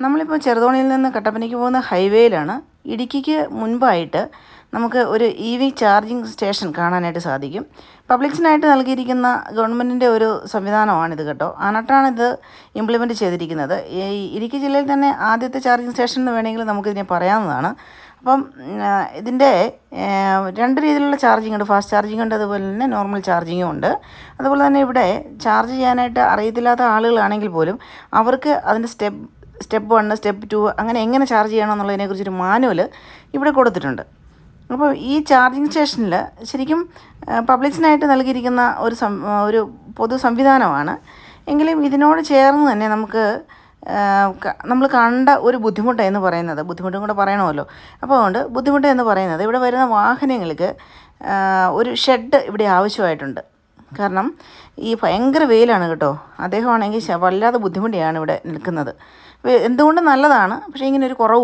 നമ്മളിപ്പോൾ ചെറുതോണിയിൽ നിന്ന് കട്ടപ്പനയ്ക്ക് പോകുന്ന ഹൈവേയിലാണ്. ഇടുക്കിക്ക് മുൻപായിട്ട് നമുക്ക് ഒരു EV ചാർജിങ് സ്റ്റേഷൻ കാണാനായിട്ട് സാധിക്കും. പബ്ലിക്സിനായിട്ട് നൽകിയിരിക്കുന്ന ഗവൺമെൻറ്റിൻ്റെ ഒരു സംവിധാനമാണിത് കേട്ടോ. ആനട്ടാണിത് ഇംപ്ലിമെൻറ്റ് ചെയ്തിരിക്കുന്നത്. ഈ ഇടുക്കി ജില്ലയിൽ തന്നെ ആദ്യത്തെ ചാർജിങ് സ്റ്റേഷൻ എന്ന് വേണമെങ്കിൽ നമുക്കിതിനെ പറയാവുന്നതാണ്. അപ്പം ഇതിൻ്റെ 2 രീതിയിലുള്ള ചാർജിങ് ഉണ്ട്. ഫാസ്റ്റ് ചാർജിങ് ഉണ്ട്, അതുപോലെ തന്നെ നോർമൽ ചാർജിങ്ങും ഉണ്ട്. അതുപോലെ തന്നെ ഇവിടെ ചാർജ് ചെയ്യാനായിട്ട് അറിയത്തില്ലാത്ത ആളുകളാണെങ്കിൽ പോലും അവർക്ക് അതിൻ്റെ സ്റ്റെപ്പ് 1, സ്റ്റെപ്പ് 2 അങ്ങനെ എങ്ങനെ ചാർജ് ചെയ്യണം എന്നുള്ളതിനെക്കുറിച്ചൊരു മാനുവൽ ഇവിടെ കൊടുത്തിട്ടുണ്ട്. അപ്പോൾ ഈ ചാർജിങ് സ്റ്റേഷനിൽ ശരിക്കും പബ്ലിക്സിനായിട്ട് നൽകിയിരിക്കുന്ന ഒരു പൊതു സംവിധാനമാണ്. എങ്കിലും ഇതിനോട് ചേർന്ന് തന്നെ നമ്മൾ കണ്ട ഒരു ബുദ്ധിമുട്ട് എന്ന് പറയുന്നത്, ബുദ്ധിമുട്ടും കൂടെ പറയണമല്ലോ. അപ്പോൾ അതുകൊണ്ട് ബുദ്ധിമുട്ട് എന്ന് പറയുന്നത്, ഇവിടെ വരുന്ന വാഹനങ്ങൾക്ക് ഒരു ഷെഡ് ഇവിടെ ആവശ്യമായിട്ടുണ്ട്. കാരണം ഈ ഭയങ്കര വെയിലാണ് കേട്ടോ. അദ്ദേഹമാണെങ്കിൽ വല്ലാതെ ബുദ്ധിമുട്ടിയാണ് ഇവിടെ നിൽക്കുന്നത്. എന്തുകൊണ്ടും നല്ലതാണ്, പക്ഷേ ഇങ്ങനെ ഒരു കുറവ്